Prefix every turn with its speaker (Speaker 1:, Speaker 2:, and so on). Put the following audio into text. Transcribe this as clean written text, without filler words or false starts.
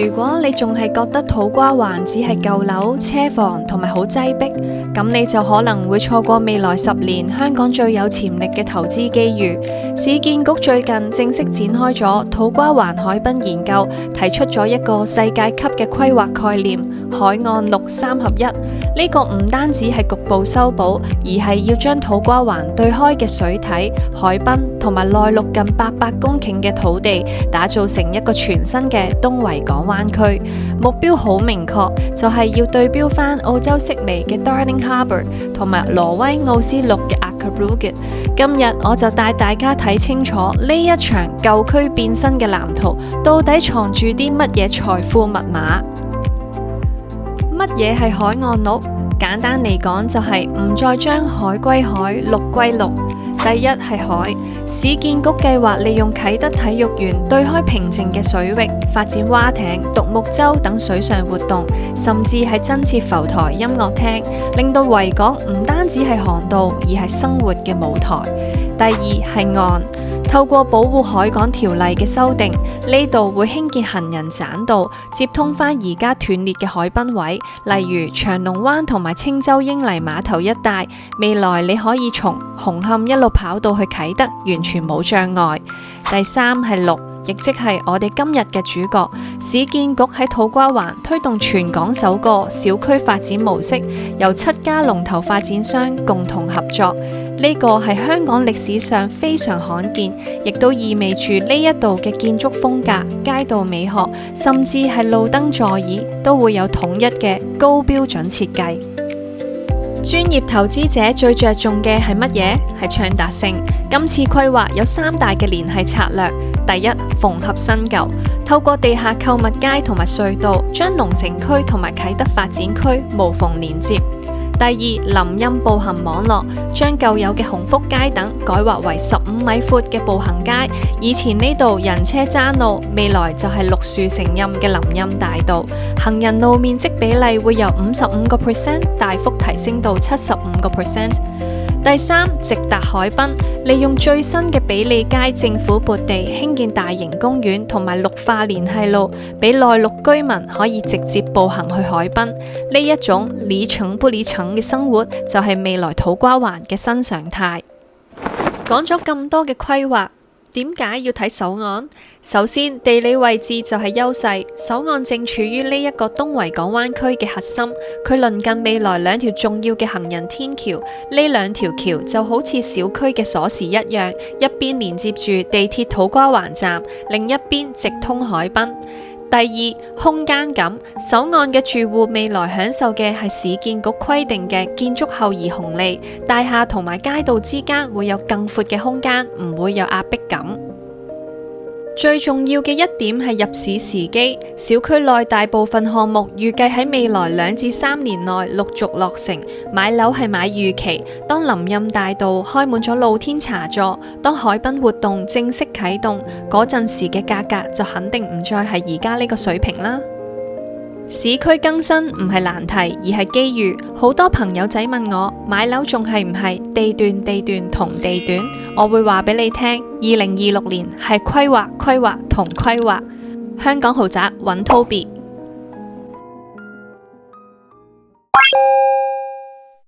Speaker 1: 如果你仲係覺得土瓜灣只係舊樓、車房同埋好擠迫，咁你就可能會錯過未來10年香港最有潛力嘅投資機遇。市建局最近正式展開咗土瓜灣海濱研究，提出咗一個世界級嘅規劃概念——海岸綠3合1。呢個唔單止係局部修補，而係要將土瓜灣對開嘅水體、海濱同埋內陸近800公頃嘅土地，打造成一個全新嘅東維港灣區。目標好明確，就係要對標翻澳洲悉尼嘅 Darling Harbour 同埋挪威奧斯陸嘅 Akerbrugge。今日我就帶大家睇清楚呢一場舊區變身嘅藍圖，到底藏住啲乜嘢財富密碼？乜嘢係海岸綠？簡單嚟講，就係唔再將海歸海，綠歸綠。第一係海，市建局計劃利用啟德體育園對開平靜嘅水域，發展蛙艇、獨木舟等水上活動，甚至係增設浮台音樂廳，令到維港唔單止係航道，而係生活嘅舞台。第二係岸，透過保護海港條例嘅修訂，呢度會興建行人棧道，接通翻而家斷裂嘅海濱位，例如長龍灣同埋青洲英泥碼頭一帶。未來你可以從紅磡一路跑到去啟德，完全冇障礙。第三係綠，亦即係我哋今日嘅主角。市建局喺土瓜灣推動全港首個小區發展模式，由7家龍頭發展商共同合作。呢個係香港歷史上非常罕見，亦都意味住呢一度嘅建築風格、街道美學，甚至係路燈座椅都會有統一嘅高標準設計。專業投資者最着重嘅係乜嘢？係暢達性。今次規劃有3大嘅聯繫策略。第一，縫合新舊，透過地下購物街同埋隧道，將龍城區同埋啟德發展區無縫連接。第二，林蔭步行網絡，將舊有嘅鴻福街等改劃為15米闊嘅步行街。以前呢度人車爭路，未來就係綠樹成蔭嘅林蔭大道，行人路面積比例會由55% 大幅提升到75%。第三，直達海濱，利用最新嘅比利街政府撥地興建大型公園同埋綠化連繫路，俾內陸居民可以直接步行去海濱。呢一種里程不里程嘅生活，就係未來土瓜灣嘅新常態。講咗咁多嘅規劃，點解要睇首岸？首先，地理位置就係優勢，首岸正處於呢一個東維港灣區嘅核心，佢鄰近未來2條重要嘅行人天橋，呢2條橋就好似小區嘅鎖匙一樣，一邊連接住地鐵土瓜灣站，另一邊直通海濱。第二，空間感，首岸嘅住戶未來享受嘅係市建局規定嘅建築後移紅利，大廈同埋街道之間會有更闊嘅空間，唔會有壓迫感。最重要嘅一點係入市時機，小區內大部分項目預計喺未來2至3年內陸續落成。買樓係買預期，當林蔭大道開滿咗露天茶座，當海濱活動正式啟動，嗰陣時嘅價格就肯定唔再係而家呢個水平啦。市區更新唔係難題，而係機遇。好多朋友仔問我買樓仲係唔係地段同地段？我會話俾你聽，2026年係規劃同規劃。香港豪宅揾 Toby。